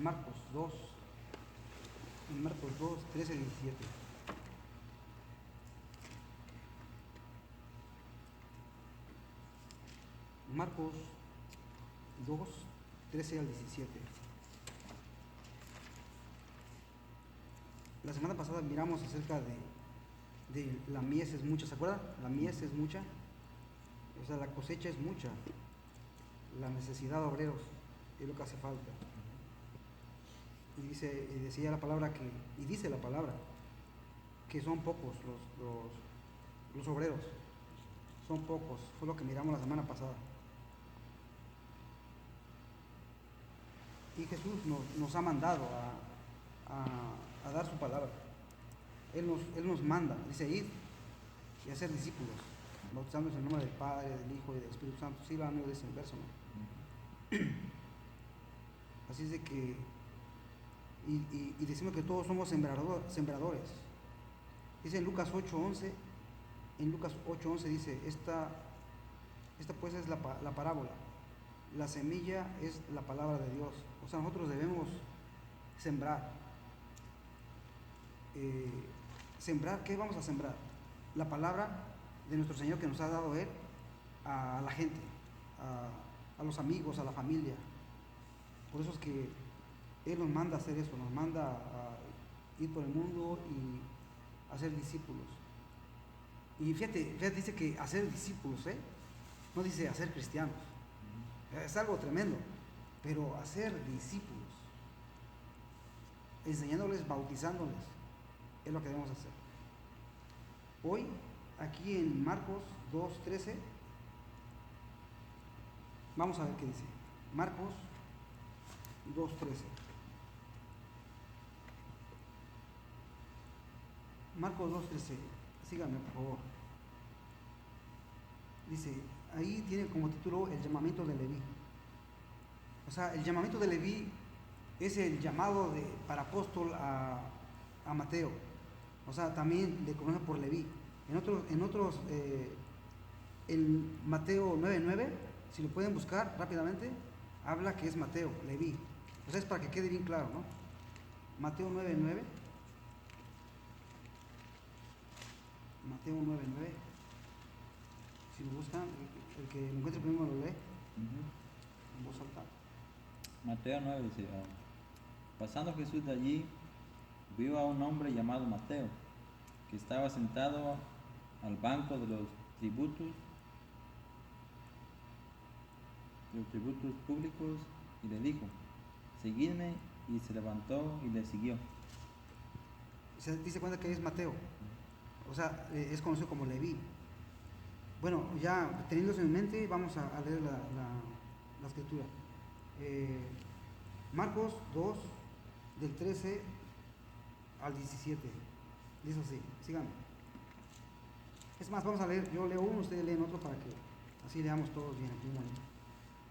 Marcos 2, en Marcos 2, 13, 17. Marcos 2, 13 al 17. La semana pasada miramos acerca de la mies es mucha, ¿se acuerdan? La mies es mucha, o sea, la cosecha es mucha, la necesidad de obreros es lo que hace falta. Y decía la palabra y dice la palabra que son pocos los obreros, son pocos, fue lo que miramos la semana pasada. Y Jesús nos ha mandado a dar su palabra. Él nos manda, dice, ir y hacer discípulos, bautizándose en el nombre del Padre, del Hijo y del Espíritu Santo. Sí, la dice el verso, ¿no? Así es de que, y decimos que todos somos sembradores. Dice en Lucas 8:11, dice, esta pues es la parábola. La semilla es la palabra de Dios. O sea, nosotros debemos sembrar. ¿Sembrar? ¿Qué vamos a sembrar? La palabra de nuestro Señor que nos ha dado Él a la gente, a los amigos, a la familia. Por eso es que Él nos manda a hacer eso, nos manda a ir por el mundo y hacer discípulos. Y fíjate, dice que hacer discípulos, no dice hacer cristianos. Es algo tremendo, pero hacer discípulos, enseñándoles, bautizándoles, es lo que debemos hacer. Hoy, aquí en Marcos 2:13, vamos a ver qué dice. Marcos 2:13. Marcos 2:13, síganme por favor. Dice, ahí tiene como título el llamamiento de Leví. O sea, el llamamiento de Leví es el llamado para apóstol a Mateo. O sea, también le conocen por Leví. En Mateo 9:9, si lo pueden buscar rápidamente, habla que es Mateo, Leví. O sea, es para que quede bien claro, ¿no? Mateo 9:9. Mateo 9:9. Si lo buscan, el que lo encuentre primero lo lee. En voz alta. Mateo 9 dice, pasando Jesús de allí, vio a un hombre llamado Mateo, que estaba sentado al banco de los tributos públicos, y le dijo, seguidme, y se levantó y le siguió. Se dice cuenta que es Mateo, o sea, es conocido como Leví. Bueno, ya teniendo eso en mente, vamos a leer la escritura. Marcos 2, del 13 al 17. Dice así, síganme. Es más, vamos a leer, yo leo uno, ustedes leen otro para que así leamos todos bien aquí.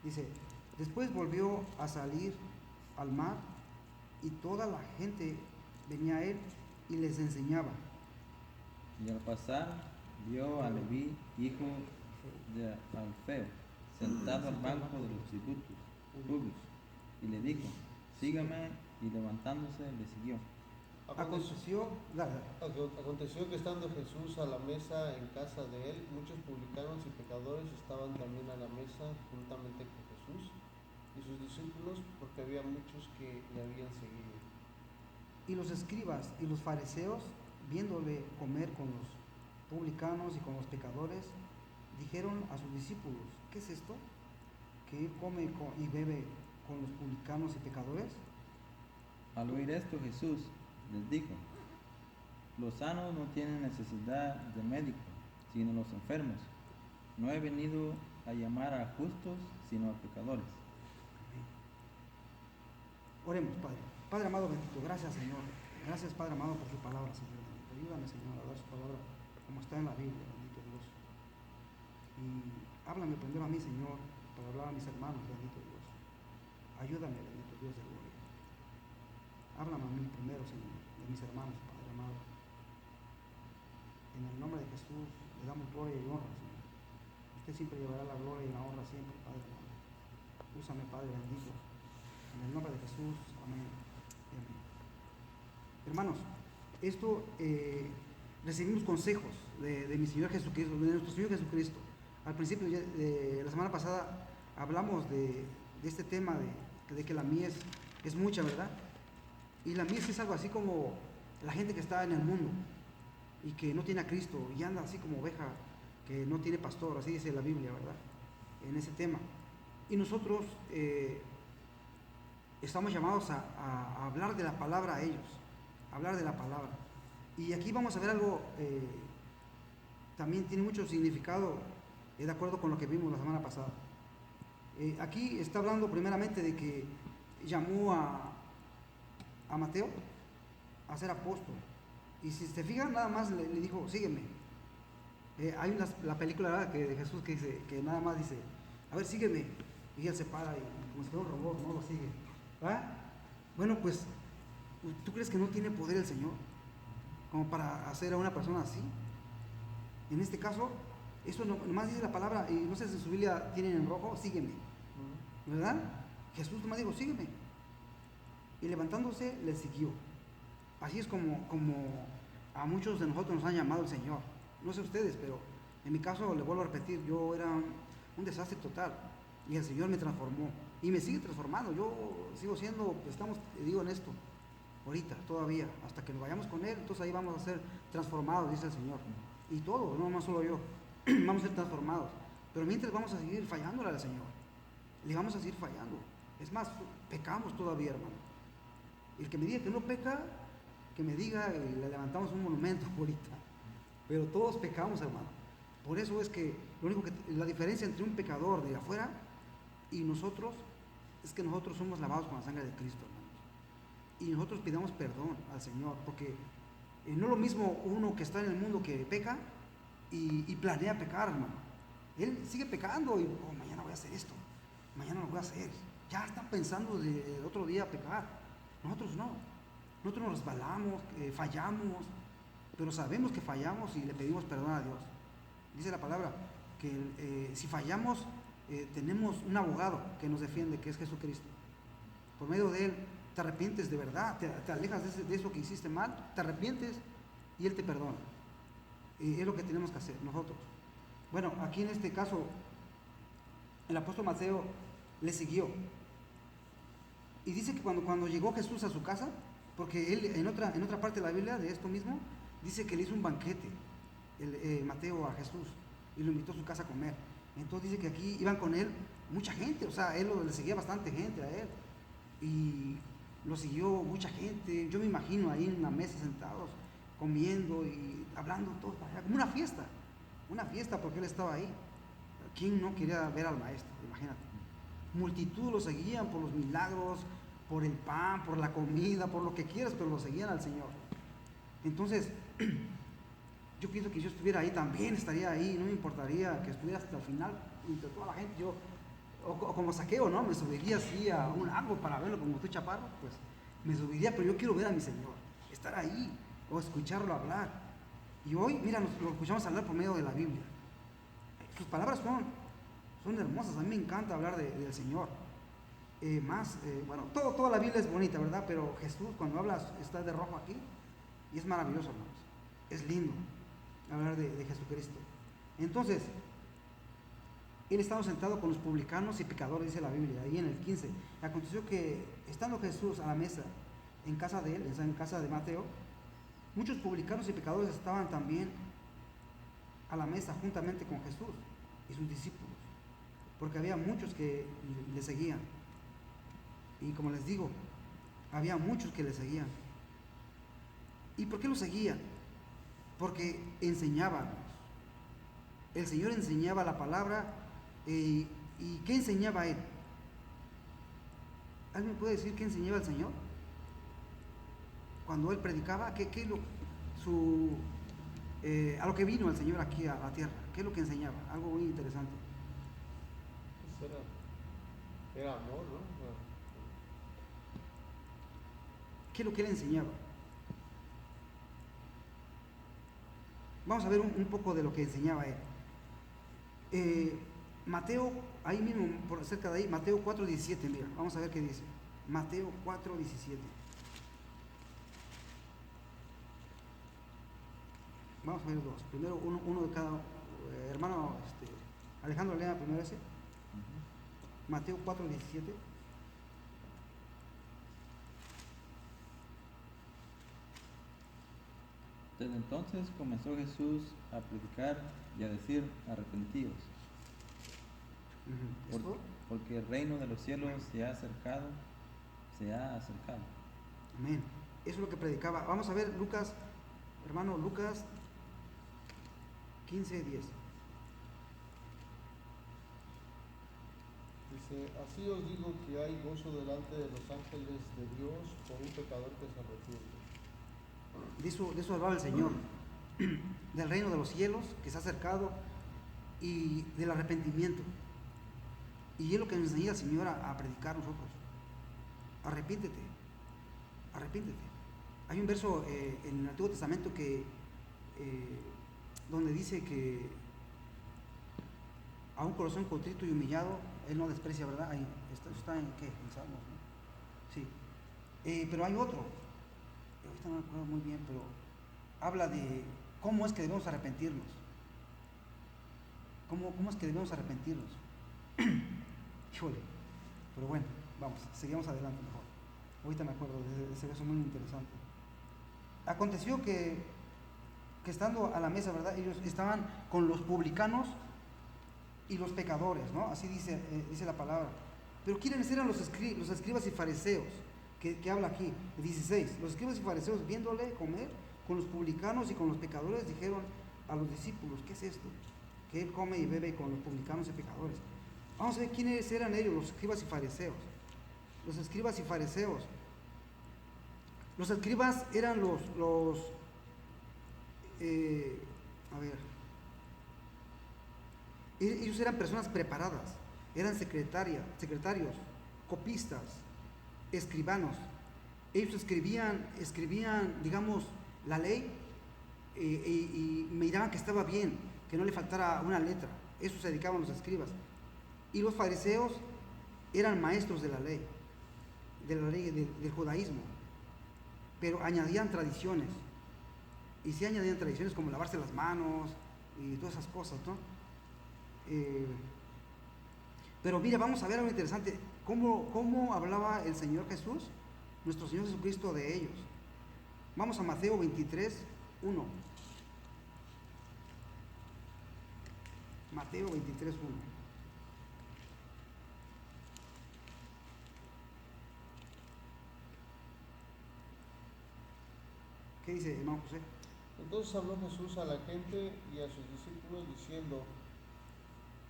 Dice, después volvió a salir al mar y toda la gente venía a él y les enseñaba. Y al pasar vio a Leví, hijo de Alfeo, sentado al banco de los tributos públicos, y le dijo, sígame, y levantándose le siguió. Aconteció que estando Jesús a la mesa en casa de él, muchos publicanos y pecadores estaban también a la mesa juntamente con Jesús y sus discípulos, porque había muchos que le habían seguido. Y los escribas y los fariseos, viéndole comer con los publicanos y con los pecadores, dijeron a sus discípulos, ¿qué es esto? ¿Que él come y bebe con los publicanos y pecadores? Al oír esto, Jesús les dijo, los sanos no tienen necesidad de médico, sino los enfermos. No he venido a llamar a justos, sino a pecadores. Oremos, Padre. Padre amado bendito, gracias, Señor. Gracias, Padre amado, por su palabra, Señor. Ayúdame, Señor, a dar su palabra como está en la Biblia, bendito Dios. Y háblame primero a mí, Señor, para hablar a mis hermanos, bendito Dios. Ayúdame, bendito Dios de gloria. Háblame a mí primero, Señor, de mis hermanos, Padre amado. En el nombre de Jesús le damos gloria y honra, Señor. Usted siempre llevará la gloria y la honra siempre, Padre amado. Úsame, Padre bendito. En el nombre de Jesús, amén. Y amén. Hermanos, esto recibimos consejos de mi Señor Jesucristo, de nuestro Señor Jesucristo. Al principio de la semana pasada hablamos de este tema de que la mies es mucha, ¿verdad? Y la mies es algo así como la gente que está en el mundo y que no tiene a Cristo y anda así como oveja que no tiene pastor, así dice la Biblia, ¿verdad? En ese tema. Y nosotros estamos llamados a hablar de la palabra a ellos, hablar de la palabra. Y aquí vamos a ver algo, también tiene mucho significado, de acuerdo con lo que vimos la semana pasada. Aquí está hablando primeramente de que llamó a Mateo a ser apóstol. Y si se fijan, nada más le dijo, sígueme. Hay la película, ¿verdad?, de Jesús que dice, que nada más dice, a ver, sígueme. Y él se para y como si fuera un robot, no lo sigue. ¿Verdad? Bueno, pues, ¿tú crees que no tiene poder el Señor como para hacer a una persona así? En este caso, eso nomás dice la palabra, y no sé si en su Biblia tienen en rojo, sígueme. ¿Verdad? Jesús nomás dijo, sígueme. Y levantándose, le siguió. Así es como a muchos de nosotros nos han llamado el Señor. No sé ustedes, pero en mi caso, le vuelvo a repetir, yo era un desastre total. Y el Señor me transformó. Y me sigue transformando. Yo sigo siendo, estamos, digo en esto, ahorita, todavía, hasta que nos vayamos con Él, entonces ahí vamos a ser transformados, dice el Señor. Y todos, no solo yo, vamos a ser transformados. Pero mientras vamos a seguir fallándole al Señor. Le vamos a seguir fallando. Es más, pecamos todavía, hermano. Y el que me diga que no peca, que me diga y le levantamos un monumento ahorita. Pero todos pecamos, hermano. Por eso es que la diferencia entre un pecador de afuera y nosotros es que nosotros somos lavados con la sangre de Cristo, hermanos. Y nosotros pidamos perdón al Señor, porque no es lo mismo uno que está en el mundo que peca y planea pecar, hermano. Él sigue pecando y mañana voy a hacer esto, mañana lo voy a hacer. Ya están pensando de otro día pecar. Nosotros no. Nosotros nos resbalamos, fallamos, pero sabemos que fallamos y le pedimos perdón a Dios. Dice la palabra que si fallamos, tenemos un abogado que nos defiende, que es Jesucristo. Por medio de Él te arrepientes de verdad, te alejas de eso que hiciste mal, te arrepientes y Él te perdona. Es lo que tenemos que hacer nosotros. Bueno, aquí en este caso, el apóstol Mateo le siguió. Y dice que cuando llegó Jesús a su casa, porque él en otra parte de la Biblia de esto mismo, dice que le hizo un banquete, Mateo, a Jesús, y lo invitó a su casa a comer. Entonces dice que aquí iban con él mucha gente, o sea, él le seguía bastante gente a él, y lo siguió mucha gente. Yo me imagino ahí en una mesa sentados, comiendo y hablando todo para allá, como una fiesta porque él estaba ahí. ¿Quién no quería ver al maestro? Imagínate. Multitud lo seguían por los milagros, por el pan, por la comida, por lo que quieras, pero lo seguían al Señor. Entonces, yo pienso que si yo estuviera ahí también estaría ahí, no me importaría que estuviera hasta el final entre toda la gente. Yo, o como Saqueo, ¿no? Me subiría así a un árbol para verlo, como estoy chaparro, pues me subiría, pero yo quiero ver a mi Señor, estar ahí o escucharlo hablar. Y hoy, mira, lo escuchamos hablar por medio de la Biblia. Sus palabras son hermosas, a mí me encanta hablar del Señor. Bueno, toda la Biblia es bonita, ¿verdad? Pero Jesús, cuando habla, está de rojo aquí y es maravilloso, hermanos. Es lindo hablar de Jesucristo. Entonces, él estaba sentado con los publicanos y pecadores, dice la Biblia, ahí en el 15. Aconteció que, estando Jesús a la mesa en casa de él, en casa de Mateo, muchos publicanos y pecadores estaban también a la mesa juntamente con Jesús y sus discípulos, porque había muchos que le seguían. Y como les digo, había muchos que le seguían. ¿Y por qué lo seguían? Porque enseñaba. El Señor enseñaba la palabra. ¿Y qué enseñaba Él? ¿Alguien me puede decir qué enseñaba el Señor? Cuando Él predicaba, ¿qué es a lo que vino el Señor aquí a la tierra? ¿Qué es lo que enseñaba? Algo muy interesante. Pues era amor, ¿no? ¿Qué es lo que Él enseñaba? Vamos a ver un poco de lo que enseñaba Él. Mateo, ahí mismo, por cerca de ahí, Mateo 4:17, mira, vamos a ver qué dice. Mateo 4:17. Vamos a ver dos. Primero uno de cada hermano. Alejandro, lea primero ese. Mateo 4:17. Desde entonces comenzó Jesús a predicar y a decir: arrepentidos, ¿Es todo? porque el reino de los cielos se ha acercado. Amén. Eso es lo que predicaba. Vamos a ver Lucas, hermano, Lucas 15:10. Dice, así os digo que hay gozo delante de los ángeles de Dios por un pecador que se arrepiente. De eso hablaba el Señor, del reino de los cielos que se ha acercado y del arrepentimiento. Y es lo que nos enseña el Señor a predicar nosotros. Arrepiéntete, arrepiéntete. Hay un verso en el Antiguo Testamento que donde dice que a un corazón contrito y humillado Él no desprecia, ¿verdad? Ahí está en ¿qué? En Salmos, ¿no? Sí. Pero hay otro, ahorita no me acuerdo muy bien, pero habla de cómo es que debemos arrepentirnos. ¿Cómo es que debemos arrepentirnos? Híjole. Pero bueno, vamos, seguimos adelante mejor. Ahorita me acuerdo de ese verso muy interesante. Aconteció que estando a la mesa, ¿verdad? Ellos estaban con los publicanos y los pecadores, ¿no? Así dice la palabra. Pero ¿quiénes eran los escribas y fariseos? Que habla aquí, 16. Los escribas y fariseos, viéndole comer con los publicanos y con los pecadores, dijeron a los discípulos: ¿qué es esto? Que él come y bebe con los publicanos y pecadores. Vamos a ver quiénes eran ellos, los escribas y fariseos. Los escribas y fariseos. Los escribas eran ellos eran personas preparadas, eran secretarios, copistas, escribanos. Ellos escribían, digamos, la ley y miraban que estaba bien, que no le faltara una letra. Eso se dedicaban los escribas. Y los fariseos eran maestros de la ley del judaísmo, pero añadían tradiciones. Y sí añadían tradiciones como lavarse las manos y todas esas cosas, ¿no? Pero mira, vamos a ver algo interesante. ¿Cómo hablaba el Señor Jesús, nuestro Señor Jesucristo, de ellos? Vamos a Mateo 23:1. Mateo 23:1. ¿Qué dice, hermano José? Entonces habló Jesús a la gente y a sus discípulos diciendo,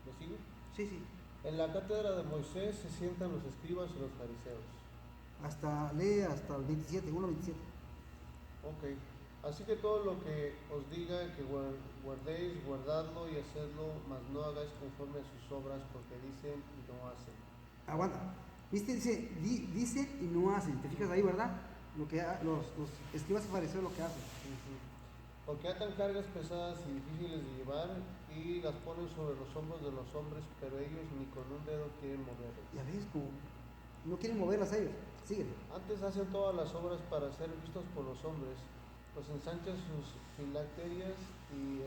¿me sigue? Sí. En la cátedra de Moisés se sientan los escribas y los fariseos. Lee hasta el 27, 1:27. Ok. Así que todo lo que os diga que guardéis, guardadlo y hacedlo, mas no hagáis conforme a sus obras, porque dicen y no hacen. Aguanta. ¿Viste? Dicen y no hacen. ¿Te fijas ahí, verdad? Lo que los escribas y fariseos lo que hacen. Porque atan cargas pesadas y difíciles de llevar y las ponen sobre los hombros de los hombres, pero ellos ni con un dedo quieren moverlas. Ya ves, como no quieren moverlas ellos. Síguele. Antes hacen todas las obras para ser vistos por los hombres, pues ensanchan sus filacterias y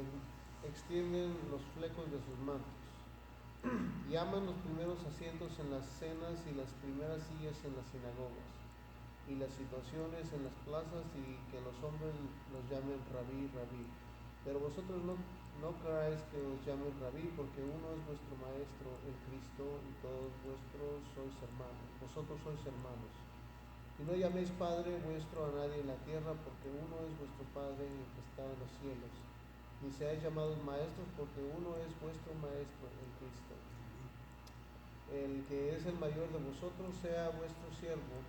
extienden los flecos de sus mantos. Y aman los primeros asientos en las cenas y las primeras sillas en las sinagogas y las situaciones en las plazas, y que los hombres los llamen rabí, rabí. Pero vosotros no creáis que os llamen rabí, porque uno es vuestro maestro, el Cristo, y todos vosotros sois hermanos. Y no llaméis Padre vuestro a nadie en la tierra, porque uno es vuestro Padre, el que está en los cielos. Ni seáis llamados maestros, porque uno es vuestro maestro, el Cristo. El que es el mayor de vosotros sea vuestro siervo,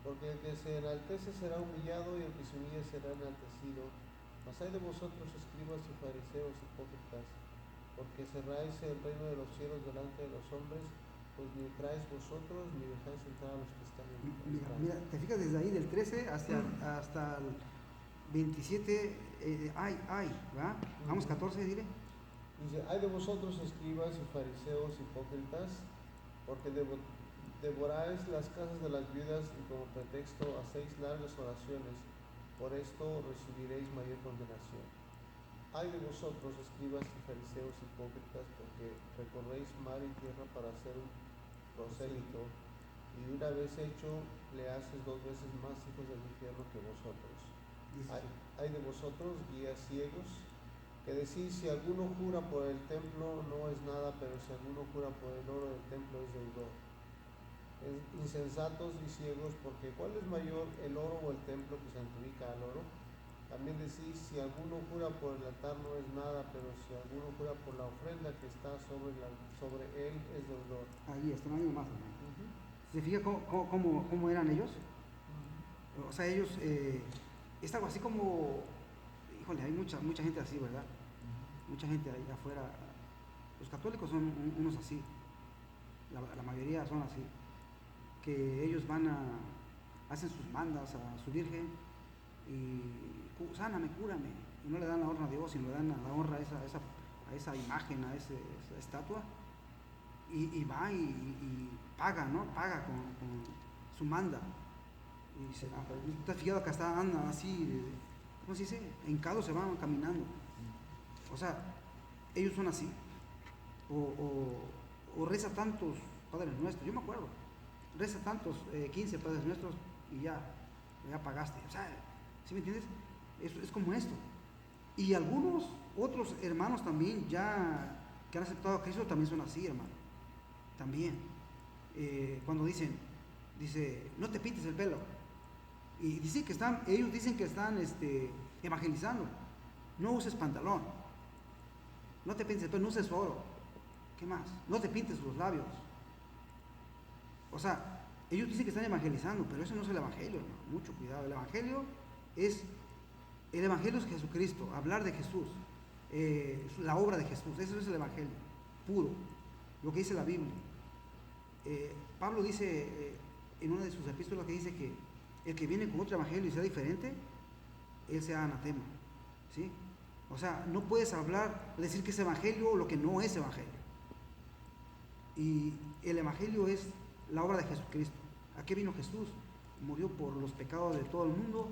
porque el que se enaltece será humillado, y el que se humilla será enaltecido. Mas hay de vosotros, escribas y fariseos hipócritas, porque cerráis el reino de los cielos delante de los hombres, pues ni entráis vosotros ni dejáis entrar a los que están en Mira, te fijas desde ahí del 13 hasta el 27, ¿verdad? Vamos, 14, dile. Dice, hay de vosotros, escribas y fariseos hipócritas, porque Devoráis las casas de las viudas y como pretexto hacéis largas oraciones. Por esto recibiréis mayor condenación. Ay de vosotros, escribas y fariseos hipócritas, porque recorréis mar y tierra para hacer un prosélito, y una vez hecho, le haces 2 veces más hijos del infierno que vosotros. Ay de vosotros, guías ciegos, que decís, si alguno jura por el templo no es nada, pero si alguno jura por el oro del templo es deudor. Insensatos y ciegos, porque ¿cuál es mayor, el oro o el templo que santifica al oro? También decís, si alguno jura por el altar no es nada, pero si alguno jura por la ofrenda que está sobre él es deudor. Ahí está, no hay más, hermano. ¿Se fija cómo eran ellos? O sea, ellos, es algo así como, híjole, hay mucha gente así, ¿verdad? Mucha gente ahí afuera. Los católicos son unos así, la mayoría son así, que ellos hacen sus mandas a su Virgen y sáname, cúrame, y no le dan la honra a Dios, sino le dan la honra a esa imagen, a esa estatua, y va y paga, ¿no? Paga con su manda. Y dice, ¿te has fijado que hasta andan así, ¿cómo se dice? Hincados, se van caminando. O sea, ellos son así. O reza tantos Padres Nuestros. Yo me acuerdo, reza tantos 15 Padres Nuestros y ya pagaste. O sea, ¿sí me entiendes? Es como esto. Y algunos otros hermanos también ya que han aceptado a Cristo también son así, hermano. También. Cuando dice, no te pintes el pelo. Y dice que ellos dicen que están evangelizando. No uses pantalón. No te pintes el pelo, no uses oro. ¿Qué más? No te pintes los labios. O sea, ellos dicen que están evangelizando, pero eso no es el evangelio, hermano. Mucho cuidado. El evangelio es Jesucristo, hablar de Jesús, la obra de Jesús. Eso es el evangelio, puro, lo que dice la Biblia. Pablo dice en una de sus epístolas que dice que el que viene con otro evangelio y sea diferente, él sea anatema, ¿sí? O sea, no puedes decir que es evangelio lo que no es evangelio. Y el evangelio es la obra de Jesucristo. ¿A qué vino Jesús? Murió por los pecados de todo el mundo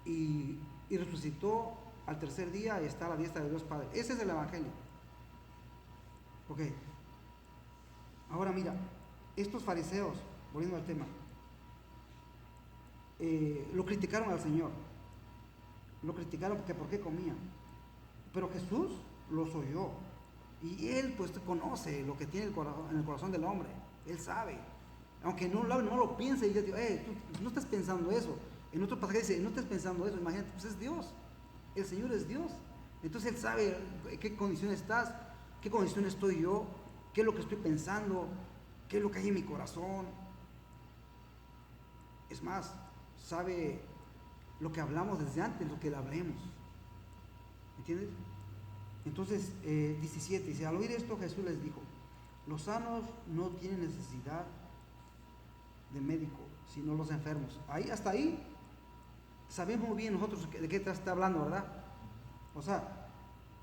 y resucitó al tercer día y está a la diestra de Dios Padre. Ese es el evangelio. Ok. Ahora mira, estos fariseos, volviendo al tema, lo criticaron al Señor. Lo criticaron porque ¿por qué comían? Pero Jesús los oyó. Y Él pues conoce lo que tiene en el corazón del hombre. Él sabe. Aunque no lo piense y yo digo, tú no estás pensando eso. En otro pasaje dice, no estés pensando eso. Imagínate, pues es Dios. El Señor es Dios. Entonces Él sabe en qué condición estás, qué condición estoy yo, qué es lo que estoy pensando, qué es lo que hay en mi corazón. Es más, sabe lo que hablamos desde antes, lo que le hablemos. ¿Entiendes? Entonces, 17, dice, al oír esto Jesús les dijo, los sanos no tienen necesidad de médico, sino los enfermos. Hasta ahí, sabemos muy bien nosotros de qué está hablando, ¿verdad? O sea,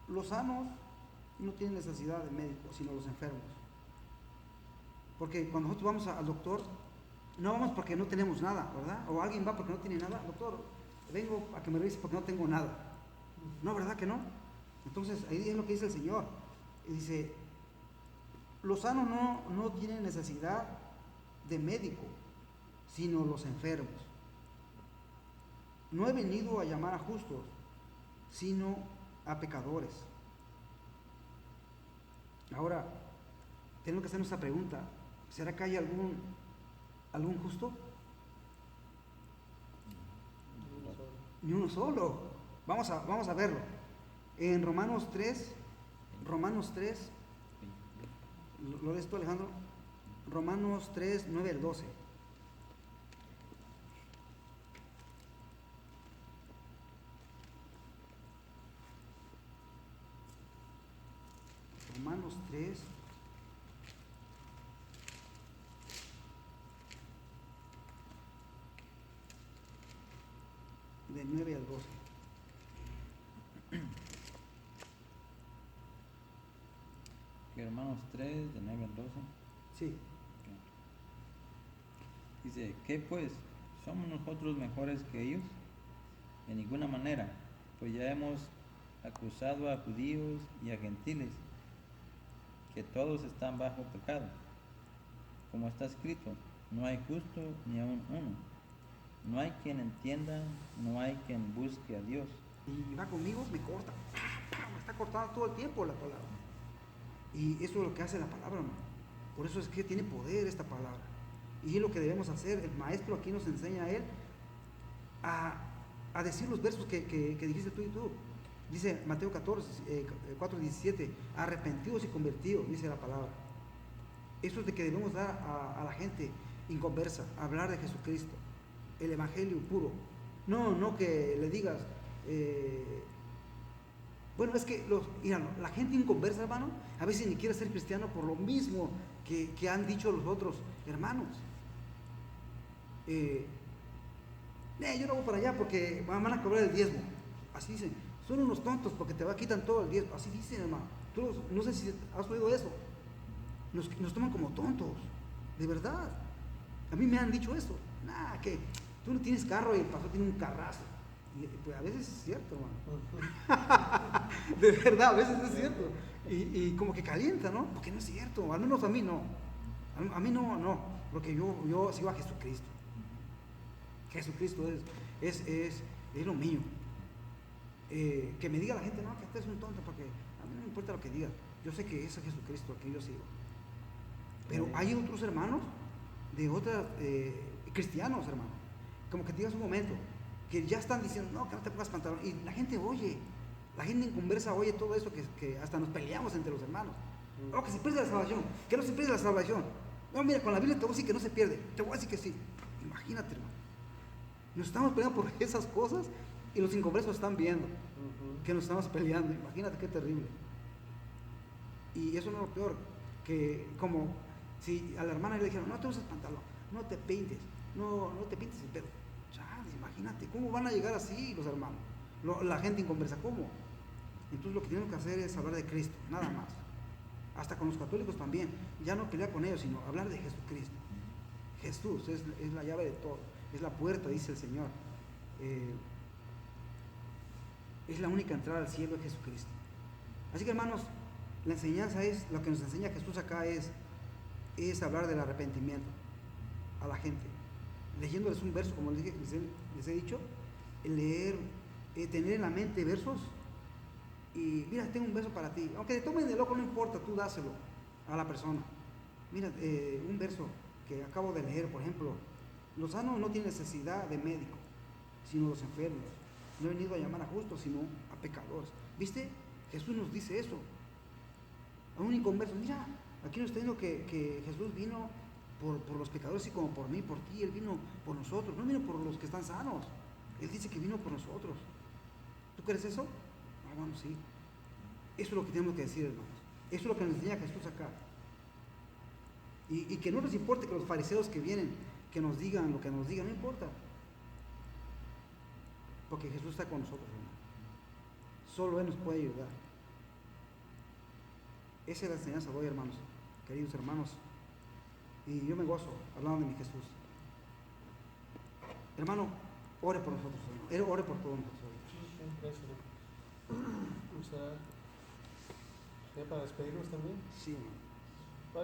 los sanos no tienen necesidad de médico, sino los enfermos. Porque cuando nosotros vamos al doctor, no vamos porque no tenemos nada, ¿verdad? O alguien va porque no tiene nada. Doctor, vengo a que me revise porque no tengo nada. No, ¿verdad que no? Entonces, ahí es lo que dice el Señor. Y dice, los sanos no tienen necesidad de médico, sino los enfermos. No he venido a llamar a justos, sino a pecadores. Ahora, tenemos que hacernos esta pregunta. ¿Será que hay algún justo? Ni uno solo. Vamos a verlo. En Romanos 3, ¿lo lees tú, Alejandro? Romanos 3, 9 al 12. Romanos 3, de 9 al 12. Hermanos 3, de 9 al 12. Sí. Dice, ¿qué pues? ¿Somos nosotros mejores que ellos? En ninguna manera, pues ya hemos acusado a judíos y a gentiles, que todos están bajo pecado. Como está escrito, no hay justo ni aun uno. No hay quien entienda, no hay quien busque a Dios. Y va conmigo, me corta. Me está cortando todo el tiempo la palabra. Y eso es lo que hace la palabra, hermano. Por eso es que tiene poder esta palabra. Y es lo que debemos hacer. El maestro aquí nos enseña a él a decir los versos que dijiste tú y tú. Dice Mateo 4:17, arrepentidos y convertidos, dice la palabra. Eso es de que debemos dar a la gente inconversa, hablar de Jesucristo, el evangelio puro. No que le digas, bueno, es que mira, la gente inconversa, hermano, a veces ni quiere ser cristiano por lo mismo que han dicho los otros hermanos. Yo no voy para allá porque van a cobrar el diezmo. Así dicen, son unos tontos porque quitan todo el diezmo. Así dicen, hermano. No sé si has oído eso. Nos toman como tontos, de verdad. A mí me han dicho eso. Que tú no tienes carro y el pastor tiene un carrazo. Y pues a veces es cierto, hermano. De verdad, a veces es cierto. Y como que calienta, ¿no? Porque no es cierto. Al menos a mí no. A mí no. Porque yo sigo a Jesucristo. Jesucristo es lo mío. Que me diga la gente, no, que este es un tonto, porque a mí no me importa lo que diga. Yo sé que es Jesucristo al que yo sigo. Pero hay otros hermanos de otras cristianos, hermano, como que te digas un momento, que ya están diciendo, no, que no te pongas pantalón. Y la gente oye, la gente en conversa oye todo eso, que hasta nos peleamos entre los hermanos. No, que se pierde la salvación, que no se pierde la salvación. No, mira, con la Biblia te voy a decir que no se pierde, te voy a decir que sí. Imagínate, hermano. Nos estamos peleando por esas cosas y los inconversos están viendo que nos estamos peleando. Imagínate qué terrible. Y eso no es lo peor, que como si a la hermana le dijeron, no te uses pantalón, no te pintes, no te pintes el pelo. Chale, imagínate, ¿cómo van a llegar así los hermanos? La gente inconversa, ¿cómo? Entonces lo que tenemos que hacer es hablar de Cristo, nada más. Hasta con los católicos también, ya no pelear con ellos, sino hablar de Jesucristo. Jesús es la llave de todo, es la puerta, dice el Señor. Es la única entrada al cielo de Jesucristo. Así que, hermanos, la enseñanza es, lo que nos enseña Jesús acá es hablar del arrepentimiento a la gente. Leyéndoles un verso, como les he dicho, leer, tener en la mente versos. Y mira, tengo un verso para ti. Aunque te tomen de loco, no importa, tú dáselo a la persona. Mira, un verso que acabo de leer, por ejemplo, los sanos no tienen necesidad de médico, sino los enfermos. No he venido a llamar a justos, sino a pecadores. ¿Viste? Jesús nos dice eso. A un inconverso, mira, aquí nos está diciendo que Jesús vino por los pecadores, así como por mí, por ti. Él vino por nosotros, no vino por los que están sanos. Él dice que vino por nosotros. ¿Tú crees eso? Ah, bueno, sí. Eso es lo que tenemos que decir, hermanos. Eso es lo que nos enseña Jesús acá. Y que no nos importe que los fariseos que vienen, que nos digan lo que nos digan, no importa. Porque Jesús está con nosotros, hermano. Solo Él nos puede ayudar. Esa es la enseñanza de hoy, hermanos, queridos hermanos. Y yo me gozo hablando de mi Jesús. Hermano, ore por nosotros, hermano. Ore por todos nosotros. Gracias. ¿Ya para despedirnos también? Sí, hermano.